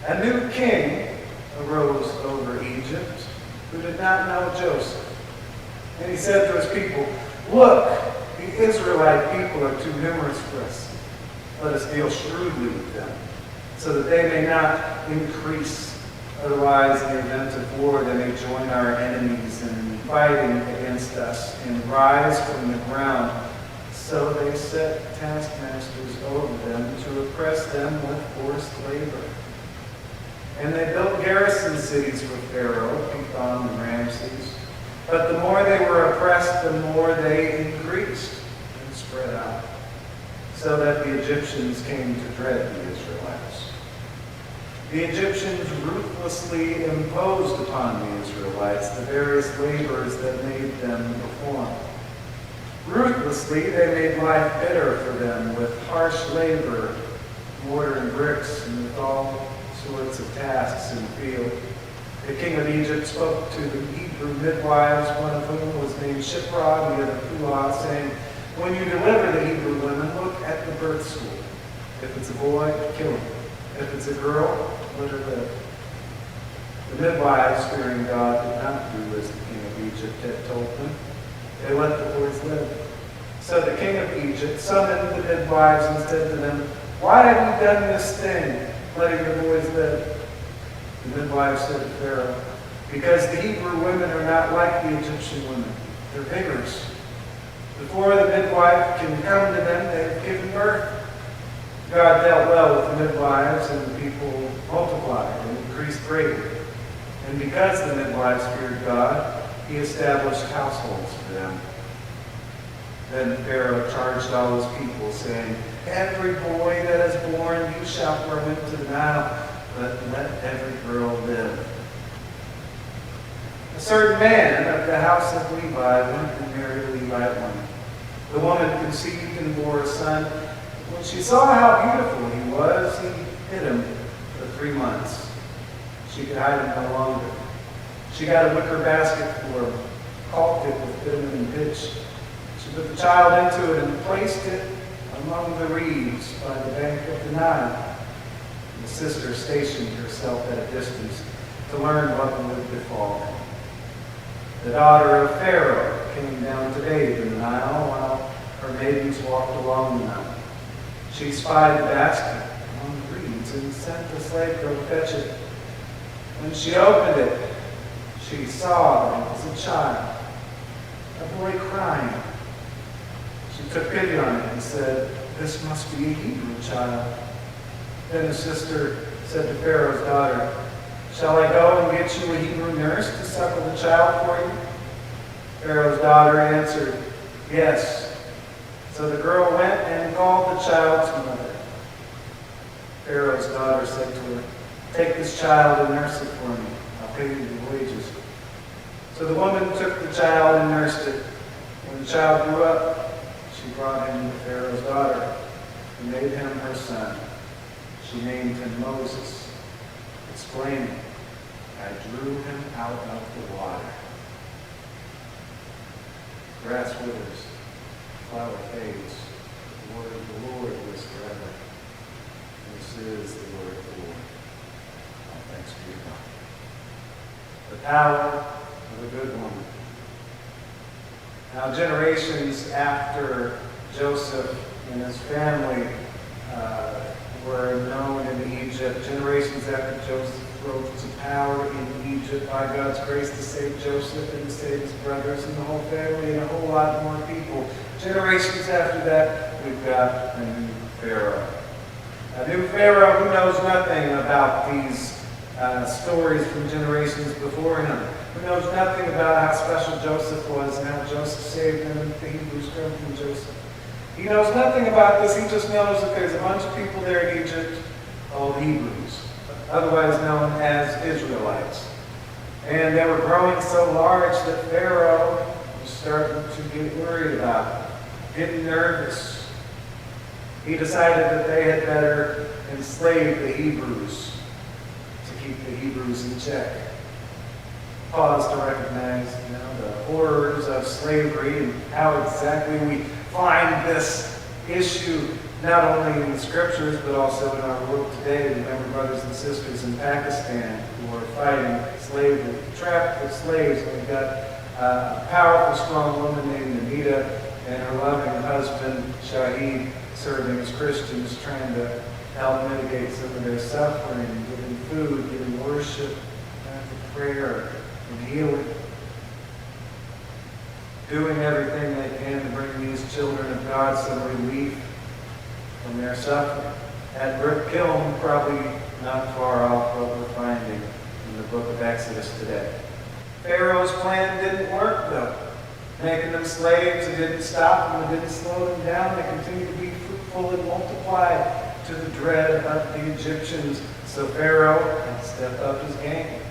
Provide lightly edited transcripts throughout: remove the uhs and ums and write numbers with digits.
A new king arose over Egypt who did not know Joseph. And he said to his people, "Look, the Israelite people are too numerous for us. Let us deal shrewdly with them, so that they may not increase. Otherwise, in the event of war, they may join our enemies in fighting against us and rise from the ground." So they set taskmasters over them to oppress them with forced labor. And they built garrison cities for Pharaoh, Pithom and Ramses. But the more they were oppressed, the more they increased and spread out, so that the Egyptians came to dread the Israelites. The Egyptians ruthlessly imposed upon the Israelites the various labors that made them perform. Ruthlessly, they made life bitter for them with harsh labor, mortar and bricks, and with all sorts of tasks in the field. The king of Egypt spoke to the Hebrew midwives, one of whom was named Shiphrah, the other Puah, saying, "When you deliver the Hebrew women, look at the birth school. If it's a boy, kill him. If it's a girl, let her live." The midwives, fearing God, did not do as the king of Egypt had told them. They let the boys live. So the king of Egypt summoned the midwives and said to them, "Why have you done this thing, letting the boys live?" The midwives said to Pharaoh, "Because the Hebrew women are not like the Egyptian women. They're vigorous. Before the midwife can come to them, they have given birth." God dealt well with the midwives, and the people multiplied and increased greatly. And because the midwives feared God, he established households for them. Then Pharaoh charged all his people, saying, "Every boy that is born you shall throw into the Nile, but let every girl live." A certain man of the house of Levi went and married a Levite woman. The woman conceived and bore a son. When she saw how beautiful he was, he hid him for 3 months. She could hide him no longer. She got a wicker basket for him, caulked it with bitumen and pitch. She put the child into it and placed it among the reeds by the bank of the Nile. And the sister stationed herself at a distance to learn what would befall him. The daughter of Pharaoh came down to bathe in the Nile while her maidens walked along the Nile. She spied the basket among the reeds and sent the slave girl to fetch it. When she opened it, she saw that it was a child, a boy crying. She took pity on it and said, "This must be a Hebrew child." Then his sister said to Pharaoh's daughter, "Shall I go and get you a Hebrew nurse to suckle the child for you?" Pharaoh's daughter answered, "Yes." So the girl went and called the child's mother. Pharaoh's daughter said to her, "Take this child and nurse it for me. I'll pay you the wages." So the woman took the child and nursed it. When the child grew up, she brought him to Pharaoh's daughter and made him her son. She named him Moses, exclaiming, "I drew him out of the water." Grass withers, flower fades, the word of the Lord lives forever. This is the word of the Lord. All thanks be to God. The power of a good woman. Now, generations after Joseph and his family were known in Egypt, generations after Joseph rose to power in Egypt by God's grace to save Joseph and to save his brothers and the whole family and a whole lot more people. Generations after that, we've got a new Pharaoh. A new Pharaoh who knows nothing about these stories from generations before him, who knows nothing about how special Joseph was and how Joseph saved him and the Hebrews come from Joseph. He knows nothing about this. He just knows that there's a bunch of people there in Egypt called Hebrews, otherwise known as Israelites. And they were growing so large that Pharaoh was starting to get worried about them, getting nervous. He decided that they had better enslave the Hebrews to keep the Hebrews in check. Pause to recognize, the horrors of slavery and how exactly we find this issue not only in the scriptures, but also in our world today. Remember brothers and sisters in Pakistan who are fighting slavery, trapped with slaves. And we've got a powerful, strong woman named Anita and her loving husband, Shahid, serving as Christians, trying to help mitigate some of their suffering, giving food, giving worship, prayer, and healing. Doing everything they can to bring these children of God some relief from their suffering. At Brick Kiln, probably not far off what we're finding in the book of Exodus today. Pharaoh's plan didn't work, though. Making them slaves, it didn't stop them, it didn't slow them down. They continued to be fruitful and multiply to the dread of the Egyptians. So Pharaoh had to step up his game.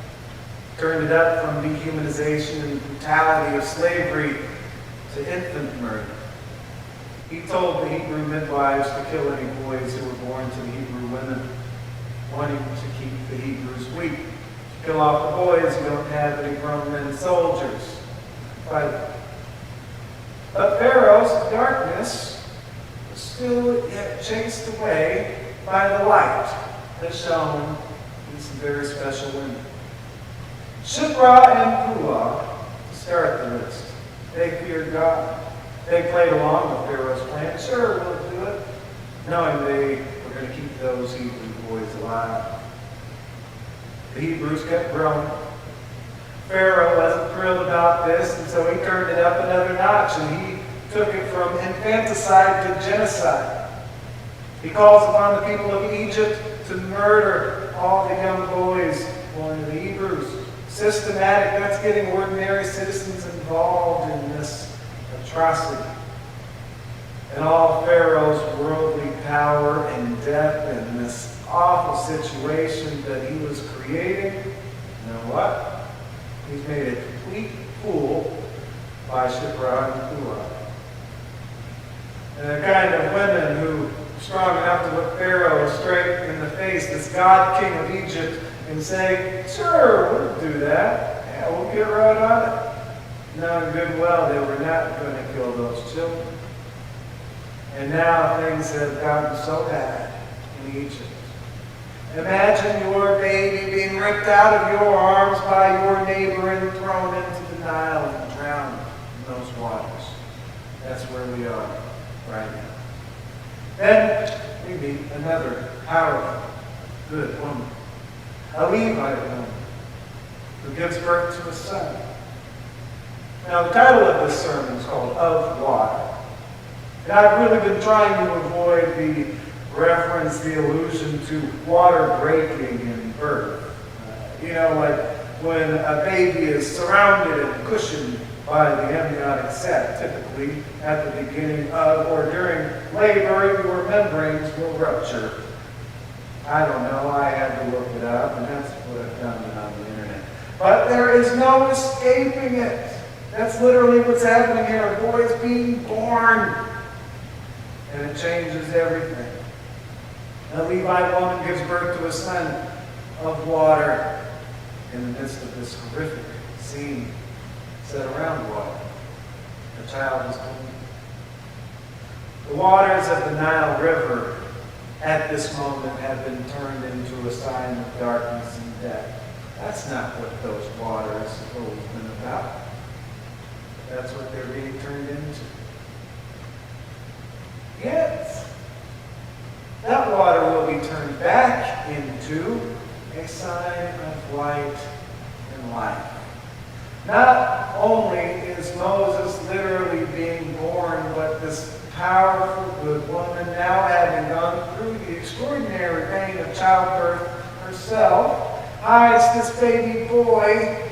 Turned it up from dehumanization and brutality of slavery to infant murder. He told the Hebrew midwives to kill any boys who were born to the Hebrew women, wanting to keep the Hebrews weak. Kill off the boys, you don't have any grown men soldiers. Fight. But Pharaoh's darkness was still yet chased away by the light that shone in some very special women. Shipra and Puah start the list. They feared God. They played along with Pharaoh's plan. Sure, we'll do it, knowing they were going to keep those Hebrew boys alive. The Hebrews kept growing. Pharaoh wasn't thrilled about this, and so he turned it up another notch, and he took it from infanticide to genocide. He calls upon the people of Egypt to murder all the young boys born to the Hebrews. Systematic, that's getting ordinary citizens involved in this atrocity. And all Pharaoh's worldly power and depth in this awful situation that he was creating, you know what? He's made a complete fool by Shipra and Puah. And the kind of women who are strong enough to look Pharaoh straight in the face, this God King of Egypt, and say, sure, we'll do that. Yeah, we'll get right on it. Knowing good and well they were not going to kill those children. And now things have gotten so bad in Egypt. Imagine your baby being ripped out of your arms by your neighbor and thrown into the Nile and drowned in those waters. That's where we are right now. Then we meet another powerful, good woman. A Levite woman who gives birth to a son. Now the title of this sermon is called Of Water. And I've really been trying to avoid the reference, the allusion to water breaking in birth. Like when a baby is surrounded and cushioned by the amniotic sac, typically at the beginning of or during labor, your membranes will rupture. I don't know, I had to look it up, and that's what I found on the internet. But there is no escaping it. That's literally what's happening here. A boy is being born, and it changes everything. A Levite woman gives birth to a son of water in the midst of this horrific scene set around water. The child is born. The waters of the Nile River at this moment have been turned into a sign of darkness and death. That's not what those waters have always been about. That's what they're being turned into. Yet, that water will be turned back into a sign of light and life. Not only is Moses literally being born, but this powerful, good woman, now having gone through the extraordinary pain of childbirth herself, hides this baby boy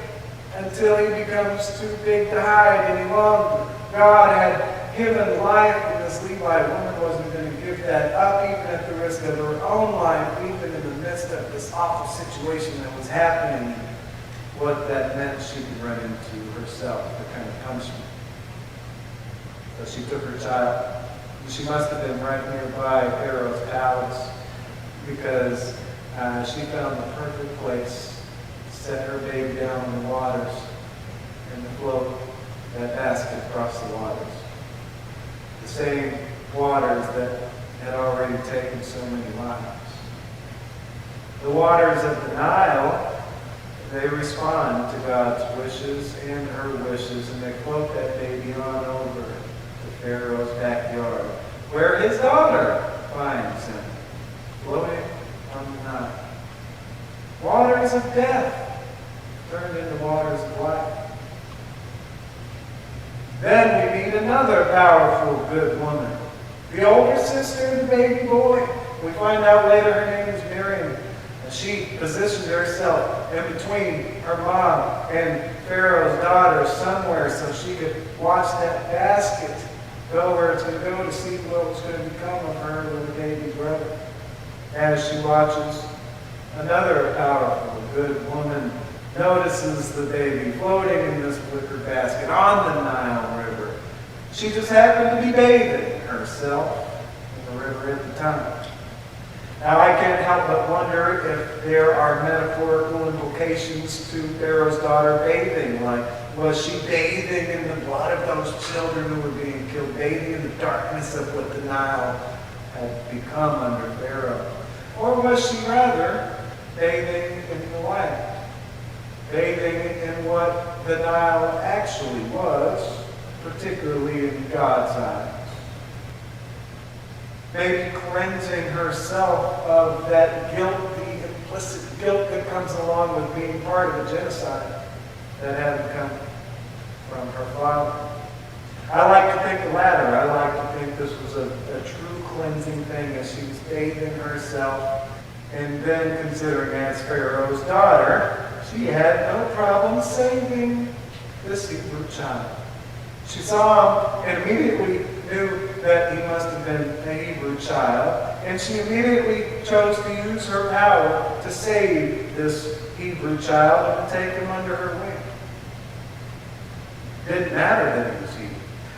until he becomes too big to hide any longer. God had given life, and this Levite woman wasn't going to give that up, even at the risk of her own life, even in the midst of this awful situation that was happening. What that meant she could run into herself, the kind of punishment. So she took her child. She must have been right nearby Pharaoh's palace because she found the perfect place to set her baby down in the waters and to float that basket across the waters. The same waters that had already taken so many lives. The waters of the Nile, they respond to God's wishes and her wishes, and they float that baby on over to Pharaoh's backyard, where his daughter finds him, floating on the Nile. Waters of death turned into waters of life. Then we meet another powerful, good woman, the older sister of the baby boy. We find out later her name is Miriam. And she positioned herself in between her mom and Pharaoh's daughter somewhere so she could watch that basket go where it's going to go to see what was going to become of her little baby brother. As she watches, another powerful, good woman notices the baby floating in this wicker basket on the Nile River. She just happened to be bathing herself in the river at the time. Now, I can't help but wonder if there are metaphorical implications to Pharaoh's daughter bathing. Like, was she bathing in the blood of those children who were being killed, bathing in the darkness of what the Nile had become under Pharaoh? Or was she rather bathing in the light, bathing in what the Nile actually was, particularly in God's eyes? Maybe cleansing herself of that guilt, the implicit guilt that comes along with being part of a genocide that had come from her father. I like to think the latter. I like to think this was a true cleansing thing as she was bathing herself, and then considering as Pharaoh's daughter, she had no problem saving this Hebrew child. She saw him and immediately knew that he must have been a Hebrew child, and she immediately chose to use her power to save this Hebrew child and to take him under her wing. Didn't matter that he was Hebrew.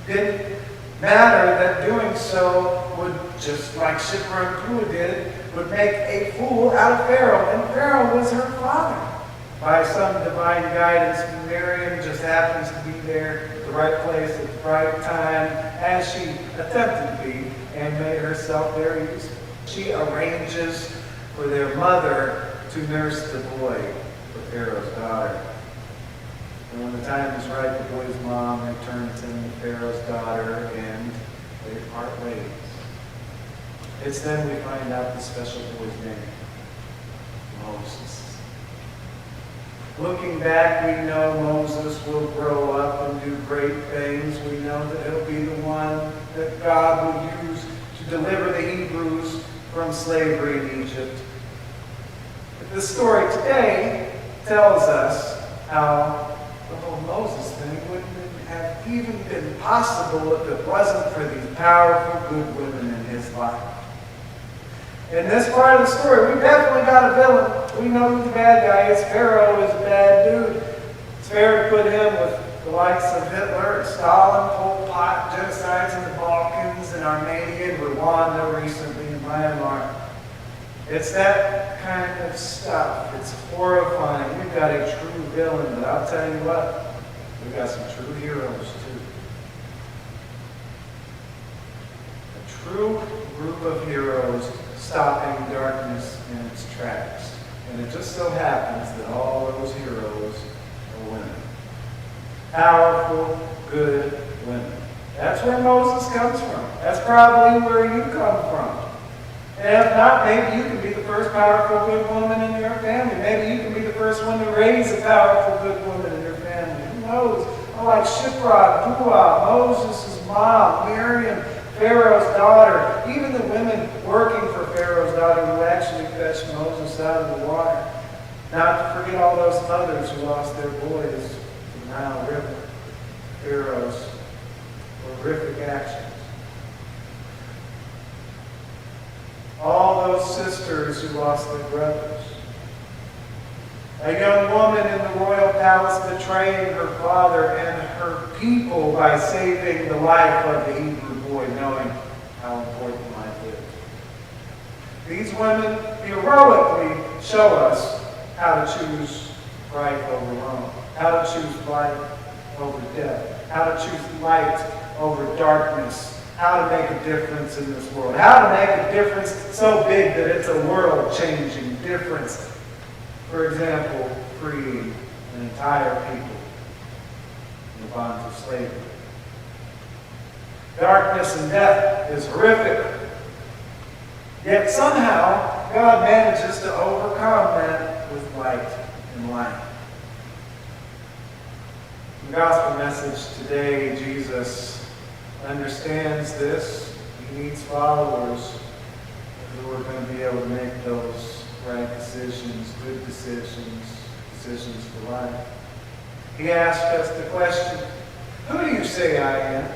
Didn't matter that doing so would, just like Shipra and Puah did, would make a fool out of Pharaoh, and Pharaoh was her father. By some divine guidance, Miriam just happens to be there at the right place at the right time, as she attempted to be, and made herself very useful. She arranges for their mother to nurse the boy for Pharaoh's daughter. And when the time is right, the boy's mom returns him to Pharaoh's daughter, and they part ways. It's then we find out the special boy's name, Moses. Looking back, we know Moses will grow up and do great things. We know that he'll be the one that God will use to deliver the Hebrews from slavery in Egypt. But the story today tells us how the whole Moses thing wouldn't have even been possible if it wasn't for these powerful, good women in his life. In this part of the story, we definitely got a villain. We know who the bad guy is. Pharaoh is a bad dude. It's fair to put him with the likes of Hitler and Stalin, Pol Pot, genocides in the Balkans, and Armenia, and Rwanda recently in Myanmar. It's that kind of stuff. It's horrifying. We've got a true villain, but I'll tell you what, we've got some true heroes too. A true group of heroes stopping darkness in its tracks. And it just so happens that all those heroes are women. Powerful, good women. That's where Moses comes from. That's probably where you come from. And if not, maybe you can be the first powerful, good woman in your family. Maybe you can be the first one to raise a powerful, good woman in your family. Who knows? Like Shipra, Puah, Moses' mom, Miriam, Pharaoh's daughter, even the women working for Pharaoh's daughter who actually fetched Moses out of the water. Not to forget all those mothers who lost their boys to the Nile River. Pharaoh's horrific actions. All those sisters who lost their brothers. A young woman in the royal palace betraying her father and her people by saving the life of the Hebrew boy, knowing how important life is. These women heroically show us how to choose right over wrong, how to choose life over death, how to choose light over darkness, how to make a difference in this world. How to make a difference so big that it's a world-changing difference. For example, freeing an entire people from the bonds of slavery. Darkness and death is horrific. Yet somehow, God manages to overcome that with light and light. In the gospel message today, Jesus understands this. He needs followers who are going to be able to make those right decisions, good decisions, decisions for life. He asked us the question, who do you say I am?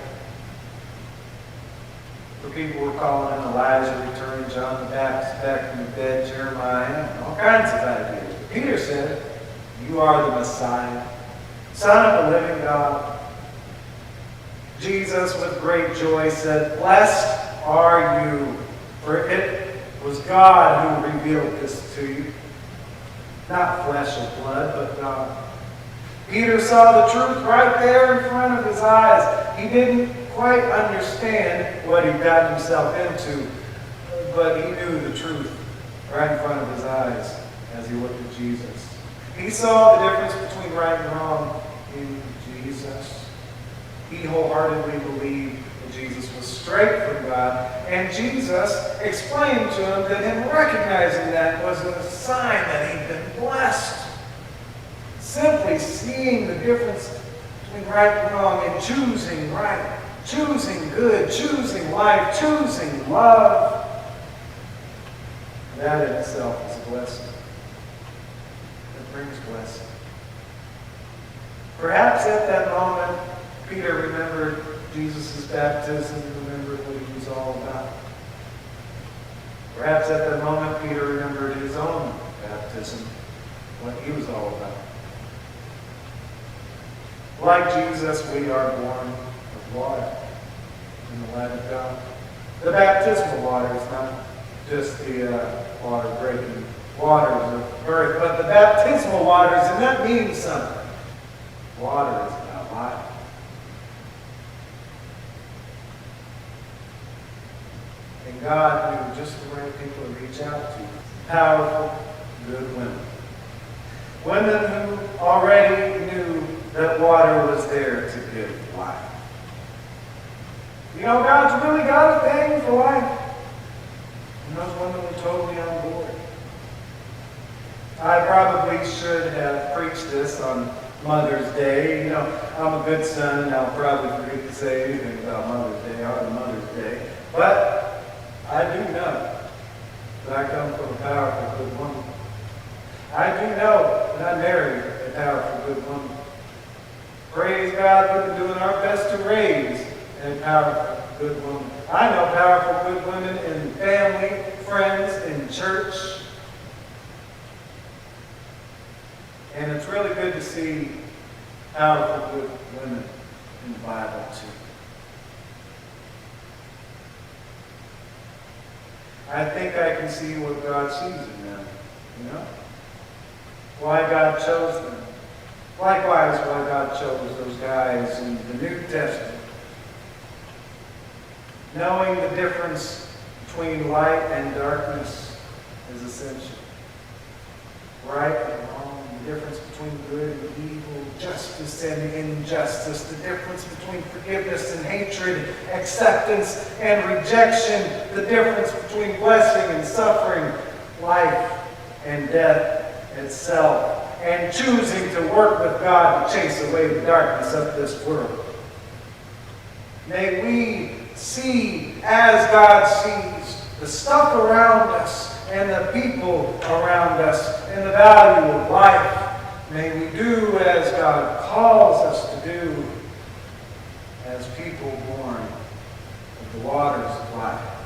For people were calling him Elijah returning, John the Baptist back from the dead, Jeremiah, all kinds of ideas. Peter said, you are the Messiah, Son of the living God. Jesus, with great joy, said, blessed are you, for it was God who revealed this to you. Not flesh and blood, but God. Peter saw the truth right there in front of his eyes. He didn't quite understand what he'd gotten himself into, but he knew the truth right in front of his eyes as he looked at Jesus. He saw the difference between right and wrong in Jesus. He wholeheartedly believed that Jesus was straight from God, and Jesus explained to him that him recognizing that was a sign that he'd been blessed. Simply seeing the difference between right and wrong and choosing right, choosing good, choosing life, choosing love. That in itself is a blessing. It brings blessing. Perhaps at that moment, Peter remembered Jesus' baptism and remembered what he was all about. Perhaps at that moment, Peter remembered his own baptism, what he was all about. Like Jesus, we are born of water in the light of God. The baptismal water is not just the water-breaking waters of birth, but the baptismal waters, and that means something. Water is about life. And God knew just the right people to reach out to. Powerful, good women. Women who already knew that water was there to give life. You know, God's really got a thing for life. And those women were totally on board. I probably should have preached this on Mother's Day. You know, I'm a good son, and I'll probably forget to say anything about Mother's Day on Mother's Day. But I do know that I come from a powerful, good woman. I do know that I married a powerful, good woman. Praise God, we're doing our best to raise a powerful, good woman. I know powerful, good women in family, friends, in church. And it's really good to see powerful, good women in the Bible, too. I think I can see what God sees in them, you know? Why God chose them. Likewise, why God chose those guys in the New Testament. Knowing the difference between light and darkness is essential. Right and wrong, the difference between good and evil, justice and injustice, the difference between forgiveness and hatred, acceptance and rejection, the difference between blessing and suffering, life and death itself, and choosing to work with God to chase away the darkness of this world. May we see as God sees the stuff around us and the people around us and the value of life. May we do as God calls us to do as people born of the waters of life.